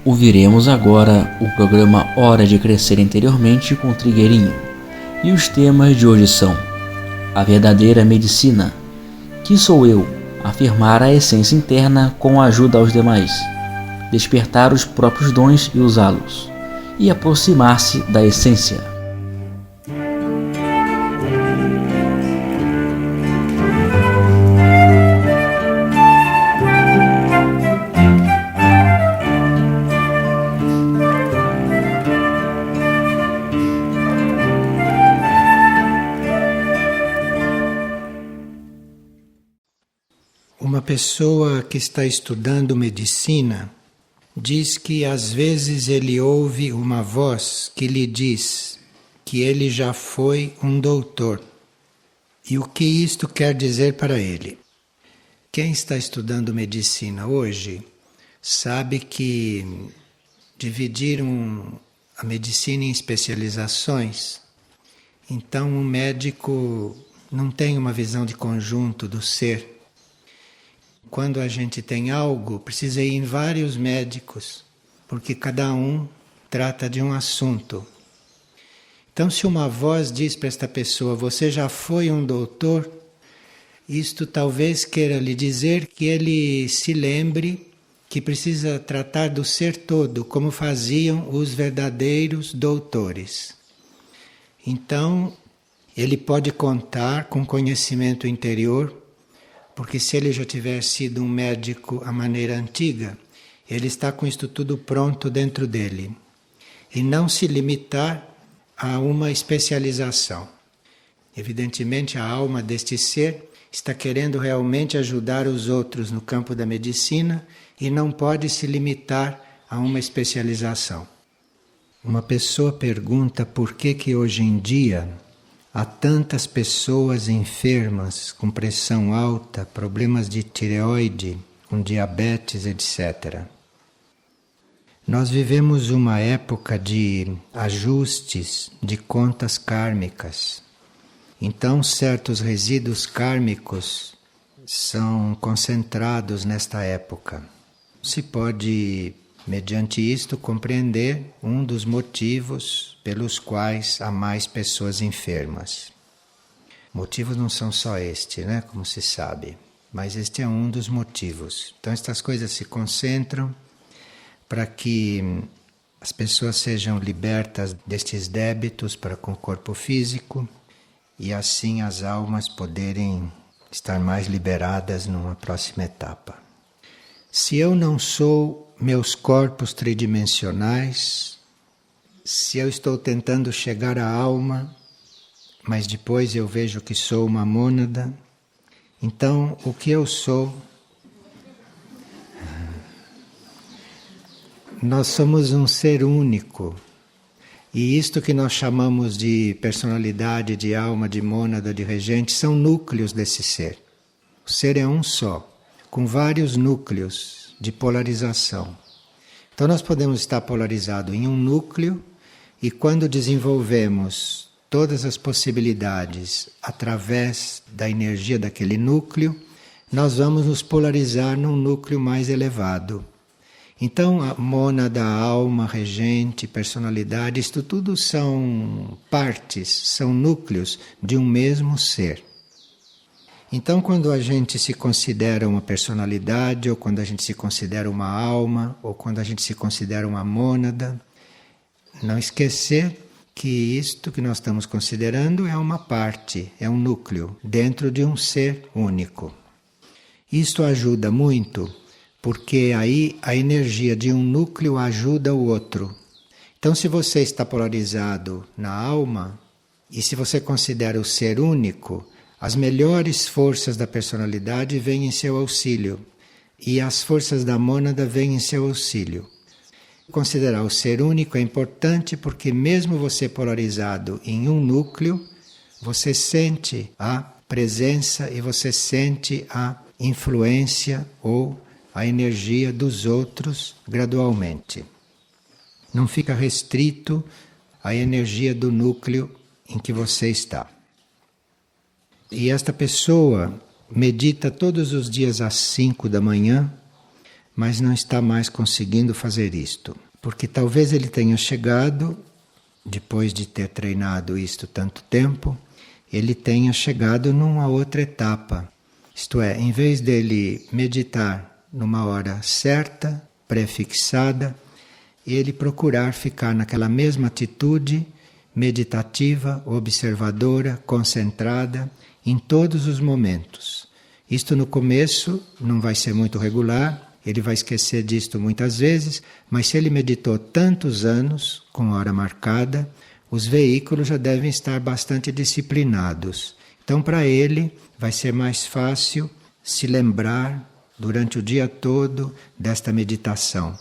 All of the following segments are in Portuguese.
Ouviremos agora o programa Hora de Crescer Interiormente com Trigueirinho. E os temas de hoje são: a verdadeira medicina, que sou eu, afirmar a essência interna com ajuda aos demais, despertar os próprios dons e usá-los, e aproximar-se da essência. Uma pessoa que está estudando medicina diz que às vezes ele ouve uma voz que lhe diz que ele já foi um doutor. E o que isto quer dizer para ele? Quem está estudando medicina hoje sabe que dividiram a medicina em especializações. Então um médico não tem uma visão de conjunto do ser. Quando a gente tem algo, precisa ir em vários médicos, porque cada um trata de um assunto. Então, se uma voz diz para esta pessoa, você já foi um doutor, isto talvez queira lhe dizer que ele se lembre que precisa tratar do ser todo, como faziam os verdadeiros doutores. Então, ele pode contar com conhecimento interior, porque se ele já tiver sido um médico à maneira antiga, ele está com isto tudo pronto dentro dele. E não se limitar a uma especialização. Evidentemente, a alma deste ser está querendo realmente ajudar os outros no campo da medicina e não pode se limitar a uma especialização. Uma pessoa pergunta por que hoje em dia há tantas pessoas enfermas com pressão alta, problemas de tireoide, com diabetes, etc. Nós vivemos uma época de ajustes de contas kármicas. Então, certos resíduos kármicos são concentrados nesta época. Se pode, mediante isto, compreender um dos motivos pelos quais há mais pessoas enfermas. Motivos não são só este, como se sabe, mas este é um dos motivos. Então estas coisas se concentram para que as pessoas sejam libertas destes débitos para com o corpo físico e assim as almas poderem estar mais liberadas numa próxima etapa. Se eu não sou meus corpos tridimensionais, se eu estou tentando chegar à alma, mas depois eu vejo que sou uma mônada, então o que eu sou? Nós somos um ser único. E isto que nós chamamos de personalidade, de alma, de mônada, de regente, são núcleos desse ser. O ser é um só, com vários núcleos de polarização. Então nós podemos estar polarizados em um núcleo e quando desenvolvemos todas as possibilidades através da energia daquele núcleo, nós vamos nos polarizar num núcleo mais elevado. Então a mônada, a alma, regente, personalidade, isto tudo são partes, são núcleos de um mesmo ser. Então quando a gente se considera uma personalidade, ou quando a gente se considera uma alma, ou quando a gente se considera uma mônada, não esquecer que isto que nós estamos considerando é uma parte, é um núcleo dentro de um ser único. Isto ajuda muito, porque aí a energia de um núcleo ajuda o outro. Então se você está polarizado na alma, e se você considera o ser único, as melhores forças da personalidade vêm em seu auxílio, e as forças da mônada vêm em seu auxílio. Considerar o ser único é importante porque mesmo você polarizado em um núcleo, você sente a presença e você sente a influência ou a energia dos outros gradualmente. Não fica restrito à energia do núcleo em que você está. E esta pessoa medita todos os dias às 5 da manhã, mas não está mais conseguindo fazer isto. Porque talvez ele tenha chegado, depois de ter treinado isto tanto tempo, ele tenha chegado numa outra etapa. Isto é, em vez dele meditar numa hora certa, prefixada, ele procurar ficar naquela mesma atitude meditativa, observadora, concentrada, em todos os momentos. Isto no começo não vai ser muito regular, ele vai esquecer disto muitas vezes, mas se ele meditou tantos anos, com hora marcada, os veículos já devem estar bastante disciplinados. Então, para ele, vai ser mais fácil se lembrar durante o dia todo desta meditação.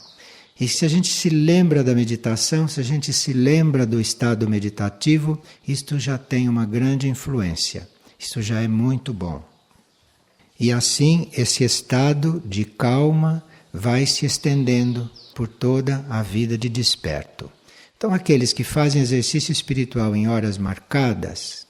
E se a gente se lembra da meditação, se a gente se lembra do estado meditativo, isto já tem uma grande influência. Isto já é muito bom. E assim, esse estado de calma vai se estendendo por toda a vida de desperto. Então, aqueles que fazem exercício espiritual em horas marcadas,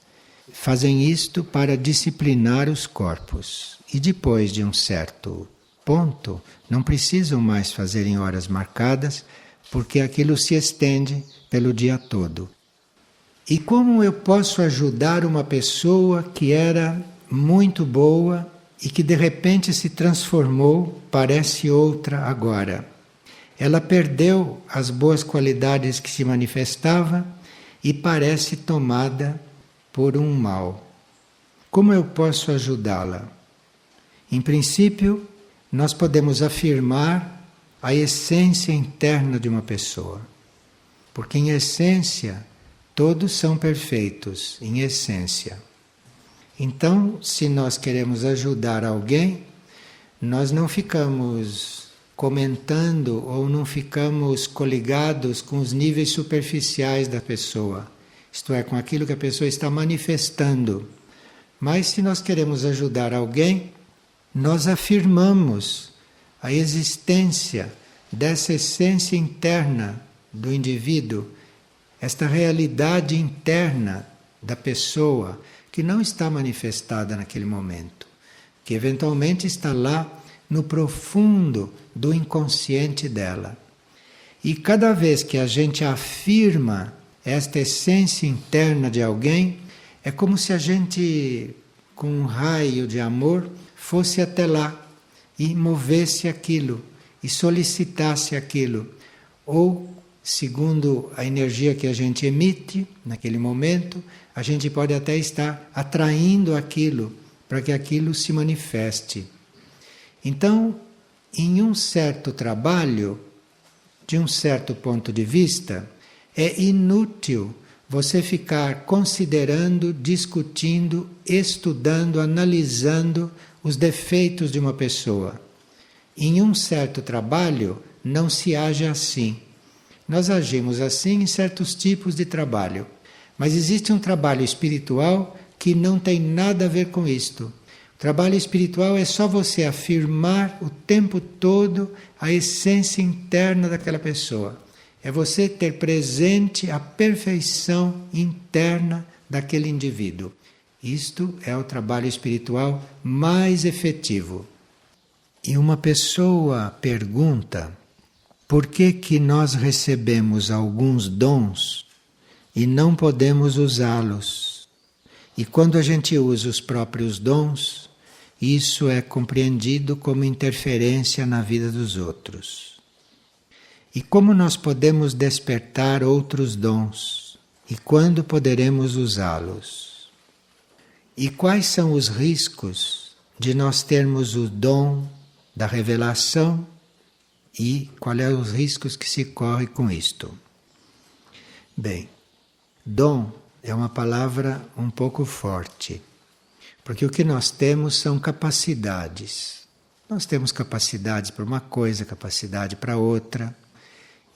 fazem isto para disciplinar os corpos. E depois de um certo ponto, não precisam mais fazer em horas marcadas, porque aquilo se estende pelo dia todo. E como eu posso ajudar uma pessoa que era muito boa e que de repente se transformou, parece outra agora? Ela perdeu as boas qualidades que se manifestava e parece tomada por um mal. Como eu posso ajudá-la? Em princípio, nós podemos afirmar a essência interna de uma pessoa. Porque em essência, todos são perfeitos, em essência. Então, se nós queremos ajudar alguém, nós não ficamos comentando ou não ficamos coligados com os níveis superficiais da pessoa. Isto é, com aquilo que a pessoa está manifestando. Mas se nós queremos ajudar alguém, nós afirmamos a existência dessa essência interna do indivíduo, esta realidade interna da pessoa, que não está manifestada naquele momento, que eventualmente está lá no profundo do inconsciente dela. E cada vez que a gente afirma esta essência interna de alguém, é como se a gente, com um raio de amor, fosse até lá e movesse aquilo, e solicitasse aquilo. Ou, segundo a energia que a gente emite naquele momento, a gente pode até estar atraindo aquilo, para que aquilo se manifeste. Então, em um certo trabalho, de um certo ponto de vista, é inútil você ficar considerando, discutindo, estudando, analisando os defeitos de uma pessoa. Em um certo trabalho, não se age assim. Nós agimos assim em certos tipos de trabalho. Mas existe um trabalho espiritual que não tem nada a ver com isto. O trabalho espiritual é só você afirmar o tempo todo a essência interna daquela pessoa. É você ter presente a perfeição interna daquele indivíduo. Isto é o trabalho espiritual mais efetivo. E uma pessoa pergunta por que nós recebemos alguns dons e não podemos usá-los. E quando a gente usa os próprios dons, isso é compreendido como interferência na vida dos outros. E como nós podemos despertar outros dons? E quando poderemos usá-los? E quais são os riscos de nós termos o dom da revelação e quais são os riscos que se correm com isto? Bem, dom é uma palavra um pouco forte, porque o que nós temos são capacidades. Nós temos capacidades para uma coisa, capacidade para outra,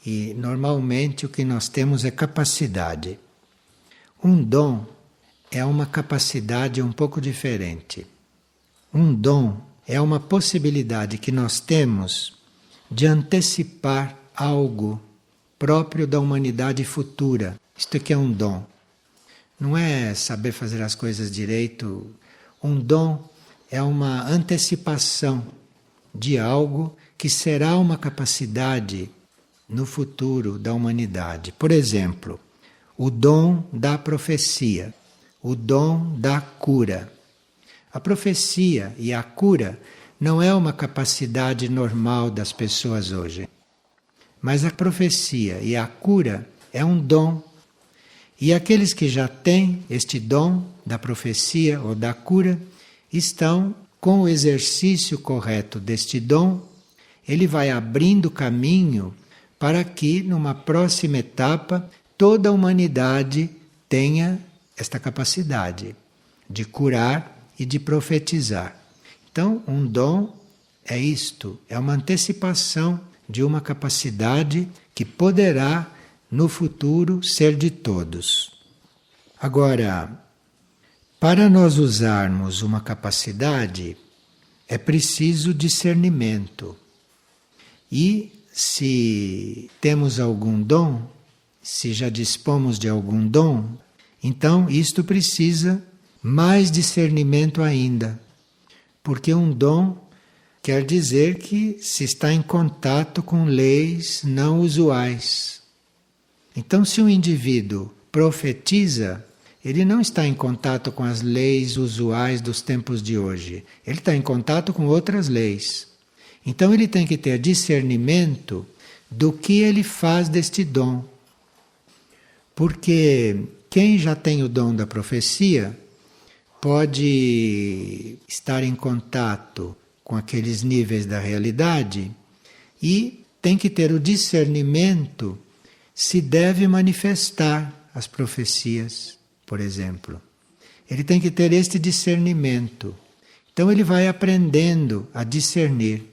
e normalmente o que nós temos é capacidade. Um dom é uma capacidade um pouco diferente. Um dom é uma possibilidade que nós temos de antecipar algo próprio da humanidade futura. Isto aqui é um dom. Não é saber fazer as coisas direito. Um dom é uma antecipação de algo que será uma capacidade no futuro da humanidade. Por exemplo, o dom da profecia, o dom da cura. A profecia e a cura não é uma capacidade normal das pessoas hoje. Mas a profecia e a cura é um dom. E aqueles que já têm este dom da profecia ou da cura estão com o exercício correto deste dom, ele vai abrindo caminho para que, numa próxima etapa, toda a humanidade tenha esta capacidade de curar e de profetizar. Então, um dom é isto, é uma antecipação de uma capacidade que poderá, no futuro, ser de todos. Agora, para nós usarmos uma capacidade, é preciso discernimento. E se temos algum dom, se já dispomos de algum dom, então isto precisa mais discernimento ainda. Porque um dom quer dizer que se está em contato com leis não usuais. Então, se um indivíduo profetiza, ele não está em contato com as leis usuais dos tempos de hoje. Ele está em contato com outras leis. Então ele tem que ter discernimento do que ele faz deste dom. Porque quem já tem o dom da profecia pode estar em contato com aqueles níveis da realidade e tem que ter o discernimento se deve manifestar as profecias. Por exemplo, ele tem que ter este discernimento. Então ele vai aprendendo a discernir.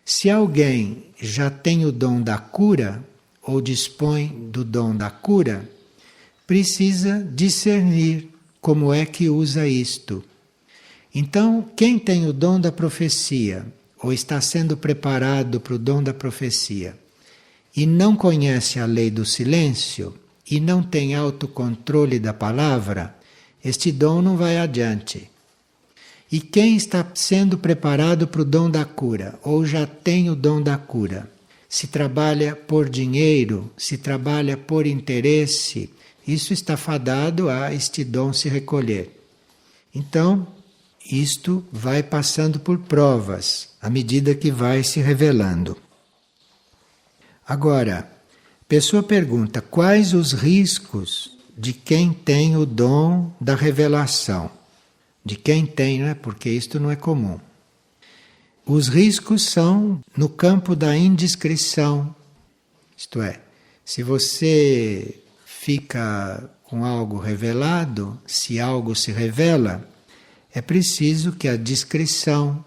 Se alguém já tem o dom da cura, ou dispõe do dom da cura, precisa discernir como é que usa isto. Então, quem tem o dom da profecia, ou está sendo preparado para o dom da profecia, e não conhece a lei do silêncio, e não tem autocontrole da palavra, este dom não vai adiante. E quem está sendo preparado para o dom da cura, ou já tem o dom da cura, se trabalha por dinheiro, se trabalha por interesse, isso está fadado a este dom se recolher. Então, isto vai passando por provas, à medida que vai se revelando. Agora, a pessoa pergunta quais os riscos de quem tem o dom da revelação. De quem tem, né? Porque isto não é comum. Os riscos são no campo da indiscrição. Isto é, se você fica com algo revelado, se algo se revela, é preciso que a discrição,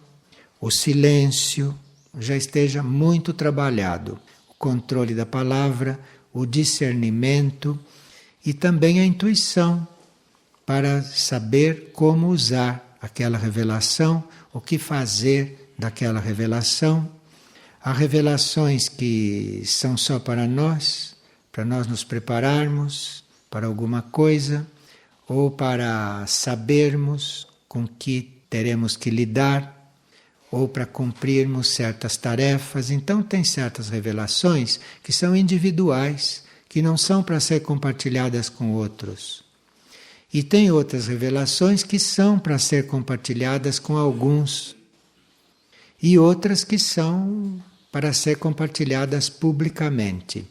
o silêncio, já esteja muito trabalhado. O controle da palavra, o discernimento e também a intuição para saber como usar aquela revelação, o que fazer daquela revelação. Há revelações que são só para nós nos prepararmos para alguma coisa, ou para sabermos com que teremos que lidar, ou para cumprirmos certas tarefas. Então tem certas revelações que são individuais, que não são para ser compartilhadas com outros. E tem outras revelações que são para ser compartilhadas com alguns. E outras que são para ser compartilhadas publicamente.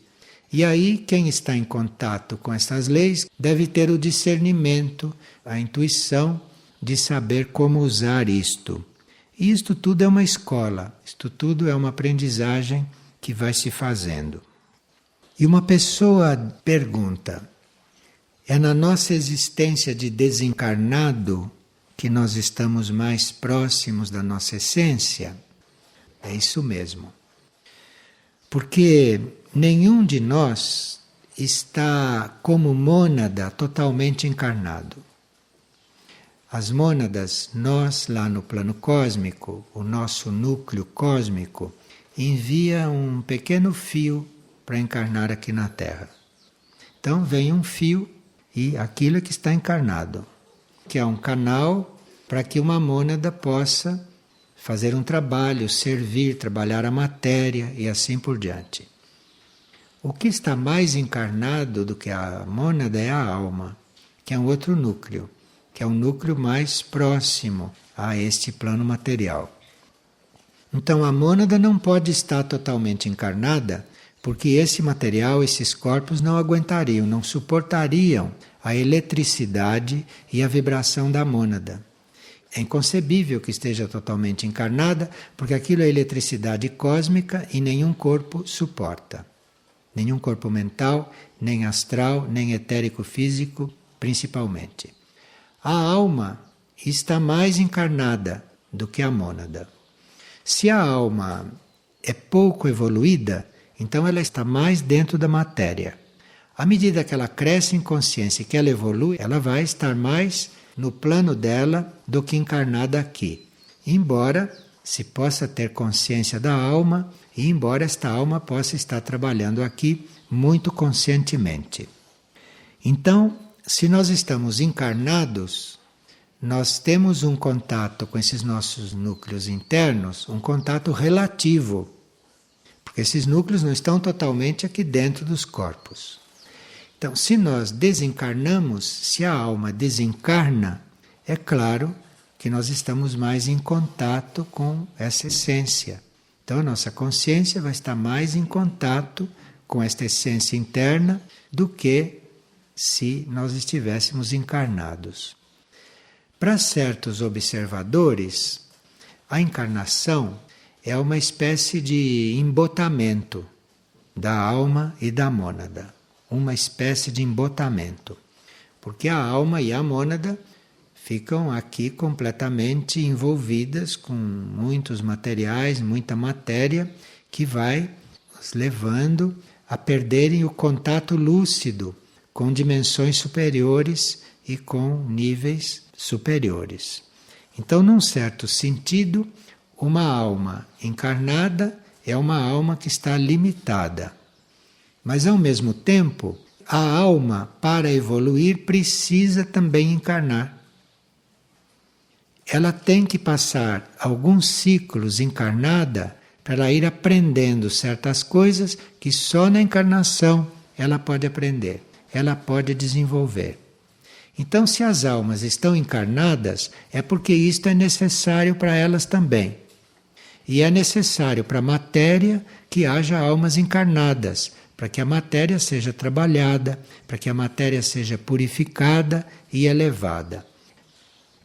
E aí, quem está em contato com essas leis deve ter o discernimento, a intuição de saber como usar isto. E isto tudo é uma escola, isto tudo é uma aprendizagem que vai se fazendo. E uma pessoa pergunta: é na nossa existência de desencarnado que nós estamos mais próximos da nossa essência? É isso mesmo. Porque nenhum de nós está como mônada totalmente encarnado. As mônadas, nós lá no plano cósmico, o nosso núcleo cósmico, envia um pequeno fio para encarnar aqui na Terra. Então vem um fio e aquilo é que está encarnado, que é um canal para que uma mônada possa fazer um trabalho, servir, trabalhar a matéria e assim por diante. O que está mais encarnado do que a mônada é a alma, que é um outro núcleo, que é um núcleo mais próximo a este plano material. Então a mônada não pode estar totalmente encarnada, porque esse material, esses corpos não aguentariam, não suportariam a eletricidade e a vibração da mônada. É inconcebível que esteja totalmente encarnada, porque aquilo é eletricidade cósmica e nenhum corpo suporta. Nenhum corpo mental, nem astral, nem etérico-físico, principalmente. A alma está mais encarnada do que a mônada. Se a alma é pouco evoluída, então ela está mais dentro da matéria. À medida que ela cresce em consciência e que ela evolui, ela vai estar mais no plano dela do que encarnada aqui. Embora se possa ter consciência da alma e embora esta alma possa estar trabalhando aqui muito conscientemente. Então, se nós estamos encarnados, nós temos um contato com esses nossos núcleos internos, um contato relativo, porque esses núcleos não estão totalmente aqui dentro dos corpos. Então, se nós desencarnamos, se a alma desencarna, é claro que nós estamos mais em contato com essa essência. Então, a nossa consciência vai estar mais em contato com esta essência interna do que se nós estivéssemos encarnados. Para certos observadores, a encarnação é uma espécie de embotamento da alma e da mônada. Uma espécie de embotamento. Porque a alma e a mônada ficam aqui completamente envolvidas com muitos materiais, muita matéria, que vai os levando a perderem o contato lúcido com dimensões superiores e com níveis superiores. Então, num certo sentido, uma alma encarnada é uma alma que está limitada. Mas, ao mesmo tempo, a alma, para evoluir, precisa também encarnar. Ela tem que passar alguns ciclos encarnada para ela ir aprendendo certas coisas que só na encarnação ela pode aprender, ela pode desenvolver. Então, se as almas estão encarnadas, é porque isto é necessário para elas também. E é necessário para a matéria que haja almas encarnadas, para que a matéria seja trabalhada, para que a matéria seja purificada e elevada.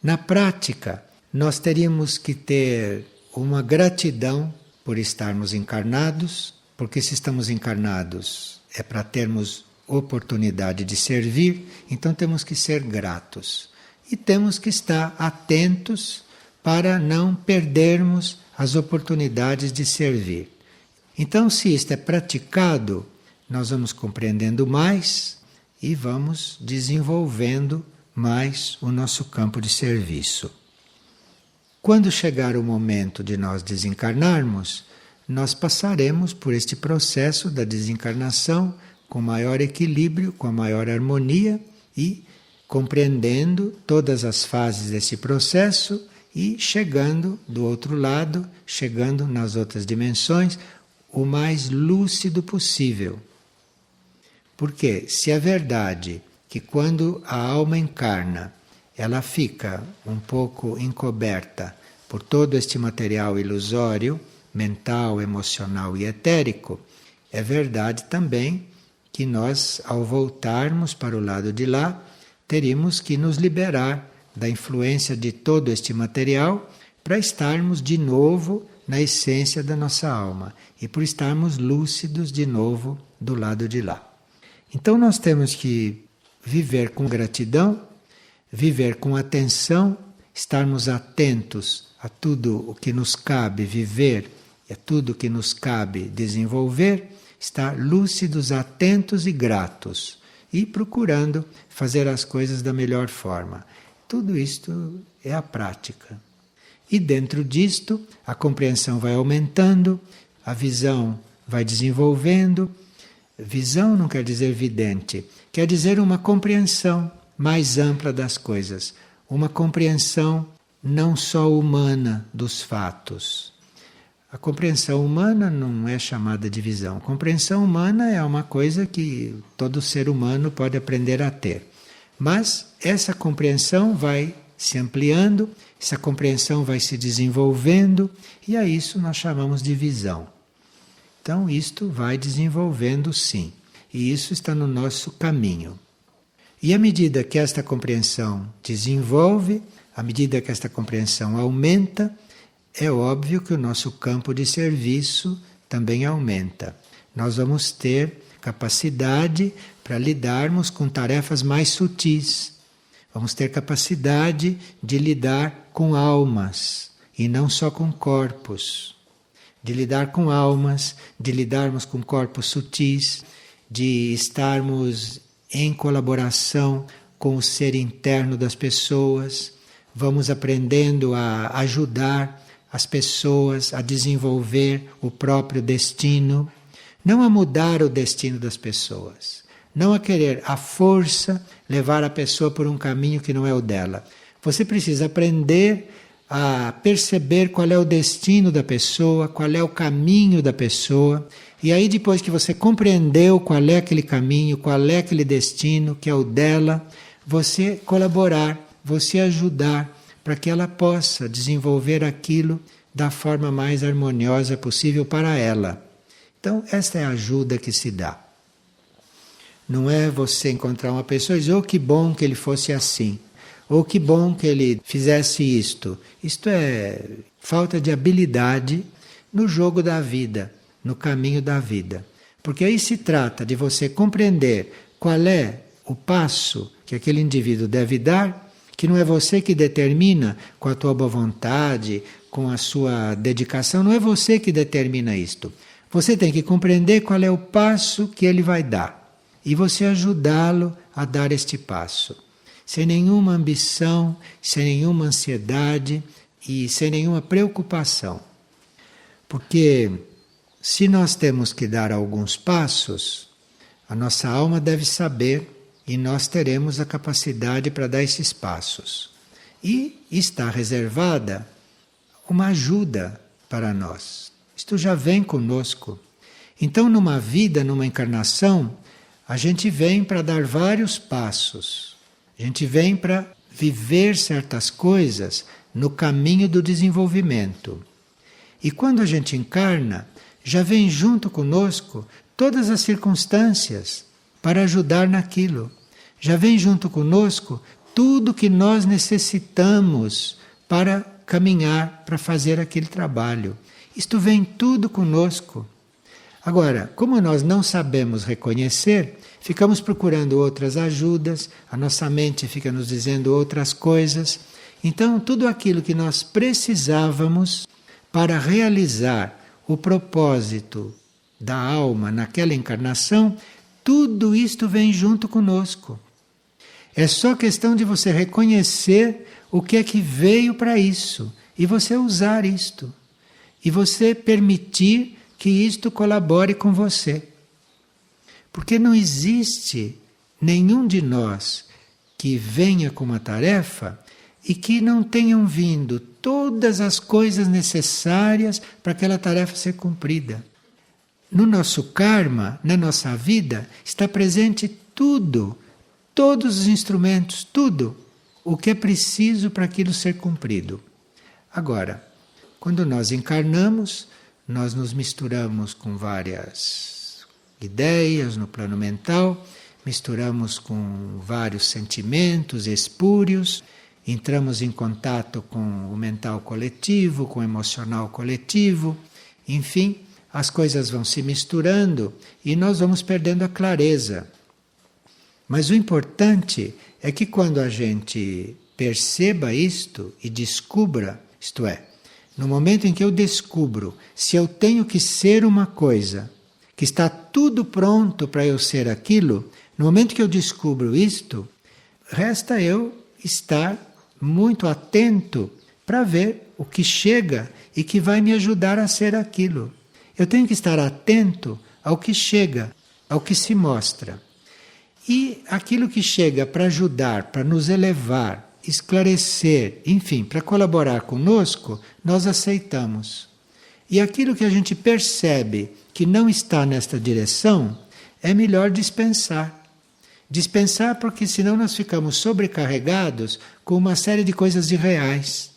Na prática, nós teríamos que ter uma gratidão por estarmos encarnados, porque se estamos encarnados é para termos oportunidade de servir, então temos que ser gratos. E temos que estar atentos para não perdermos as oportunidades de servir. Então, se isto é praticado, nós vamos compreendendo mais e vamos desenvolvendo mais o nosso campo de serviço. Quando chegar o momento de nós desencarnarmos, nós passaremos por este processo da desencarnação com maior equilíbrio, com maior harmonia e compreendendo todas as fases desse processo e chegando do outro lado, chegando nas outras dimensões, o mais lúcido possível. Porque se é verdade que quando a alma encarna, ela fica um pouco encoberta por todo este material ilusório, mental, emocional e etérico, é verdade também que nós, ao voltarmos para o lado de lá, teríamos que nos liberar da influência de todo este material para estarmos de novo na essência da nossa alma e por estarmos lúcidos de novo do lado de lá. Então nós temos que viver com gratidão, viver com atenção, estarmos atentos a tudo o que nos cabe viver e a tudo o que nos cabe desenvolver, estar lúcidos, atentos e gratos e procurando fazer as coisas da melhor forma. Tudo isto é a prática. E dentro disto, a compreensão vai aumentando, a visão vai desenvolvendo. Visão não quer dizer vidente, quer dizer uma compreensão mais ampla das coisas, uma compreensão não só humana dos fatos. A compreensão humana não é chamada de visão. A compreensão humana é uma coisa que todo ser humano pode aprender a ter. Mas essa compreensão vai se ampliando, essa compreensão vai se desenvolvendo, e a isso nós chamamos de visão. Então isto vai desenvolvendo sim, e isso está no nosso caminho. E à medida que esta compreensão desenvolve, à medida que esta compreensão aumenta, é óbvio que o nosso campo de serviço também aumenta. Nós vamos ter capacidade para lidarmos com tarefas mais sutis. Vamos ter capacidade de lidar com almas e não só com corpos. De lidar com almas, de lidarmos com corpos sutis, de estarmos em colaboração com o ser interno das pessoas. Vamos aprendendo a ajudar as pessoas a desenvolver o próprio destino, não a mudar o destino das pessoas, não a querer à força levar a pessoa por um caminho que não é o dela. Você precisa aprender a perceber qual é o destino da pessoa, qual é o caminho da pessoa, e aí depois que você compreendeu qual é aquele caminho, qual é aquele destino que é o dela, você colaborar, você ajudar, para que ela possa desenvolver aquilo da forma mais harmoniosa possível para ela. Então, esta é a ajuda que se dá. Não é você encontrar uma pessoa e dizer, oh, que bom que ele fosse assim, ou que bom que ele fizesse isto. Isto é falta de habilidade no jogo da vida, no caminho da vida. Porque aí se trata de você compreender qual é o passo que aquele indivíduo deve dar, que não é você que determina com a tua boa vontade, com a sua dedicação, não é você que determina isto. Você tem que compreender qual é o passo que ele vai dar e você ajudá-lo a dar este passo, sem nenhuma ambição, sem nenhuma ansiedade e sem nenhuma preocupação. Porque se nós temos que dar alguns passos, a nossa alma deve saber e nós teremos a capacidade para dar esses passos. E está reservada uma ajuda para nós. Isto já vem conosco. Então, numa vida, numa encarnação, a gente vem para dar vários passos. A gente vem para viver certas coisas no caminho do desenvolvimento. E quando a gente encarna, já vem junto conosco todas as circunstâncias para ajudar naquilo. Já vem junto conosco tudo que nós necessitamos para caminhar, para fazer aquele trabalho. Isto vem tudo conosco. Agora, como nós não sabemos reconhecer, ficamos procurando outras ajudas, a nossa mente fica nos dizendo outras coisas. Então, tudo aquilo que nós precisávamos para realizar o propósito da alma naquela encarnação, tudo isto vem junto conosco. É só questão de você reconhecer o que é que veio para isso e você usar isto. E você permitir que isto colabore com você. Porque não existe nenhum de nós que venha com uma tarefa e que não tenham vindo todas as coisas necessárias para aquela tarefa ser cumprida. No nosso karma, na nossa vida, está presente tudo. Todos os instrumentos, tudo o que é preciso para aquilo ser cumprido. Agora, quando nós encarnamos, nós nos misturamos com várias ideias no plano mental, misturamos com vários sentimentos espúrios, entramos em contato com o mental coletivo, com o emocional coletivo, enfim, as coisas vão se misturando e nós vamos perdendo a clareza. Mas o importante é que quando a gente perceba isto e descubra, isto é, no momento em que eu descubro se eu tenho que ser uma coisa, que está tudo pronto para eu ser aquilo, no momento que eu descubro isto, resta eu estar muito atento para ver o que chega e que vai me ajudar a ser aquilo. Eu tenho que estar atento ao que chega, ao que se mostra. E aquilo que chega para ajudar, para nos elevar, esclarecer, enfim, para colaborar conosco, nós aceitamos. E aquilo que a gente percebe que não está nesta direção, é melhor dispensar. Dispensar porque senão nós ficamos sobrecarregados com uma série de coisas irreais,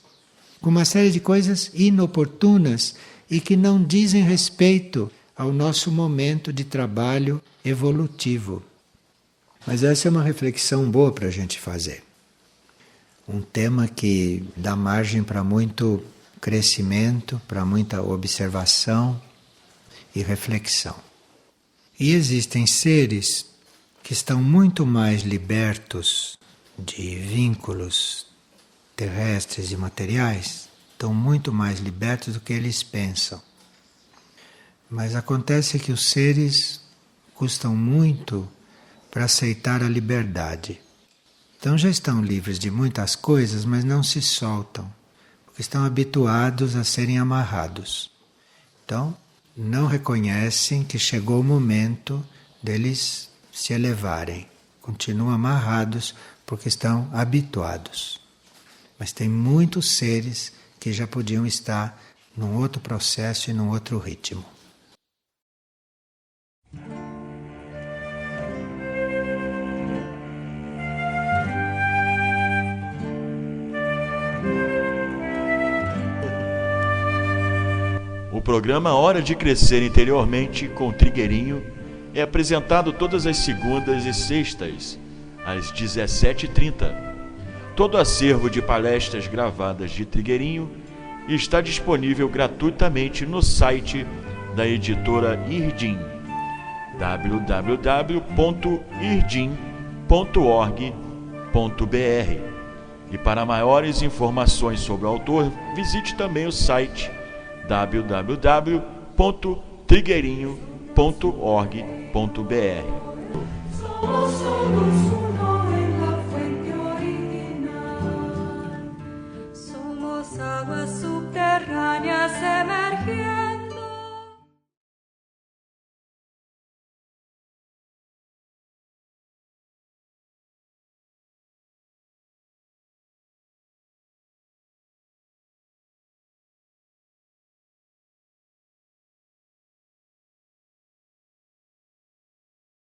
com uma série de coisas inoportunas e que não dizem respeito ao nosso momento de trabalho evolutivo. Mas essa é uma reflexão boa para a gente fazer. Um tema que dá margem para muito crescimento, para muita observação e reflexão. E existem seres que estão muito mais libertos de vínculos terrestres e materiais, estão muito mais libertos do que eles pensam. Mas acontece que os seres custam muito para aceitar a liberdade. Então já estão livres de muitas coisas, mas não se soltam, porque estão habituados a serem amarrados. Então, não reconhecem que chegou o momento deles se elevarem. Continuam amarrados porque estão habituados. Mas tem muitos seres que já podiam estar num outro processo e num outro ritmo. O programa Hora de Crescer Interiormente com Trigueirinho é apresentado todas as segundas e sextas, às 17h30. Todo acervo de palestras gravadas de Trigueirinho está disponível gratuitamente no site da editora Irdim, www.irdim.org.br. E para maiores informações sobre o autor, visite também o site www.trigueirinho.org.br.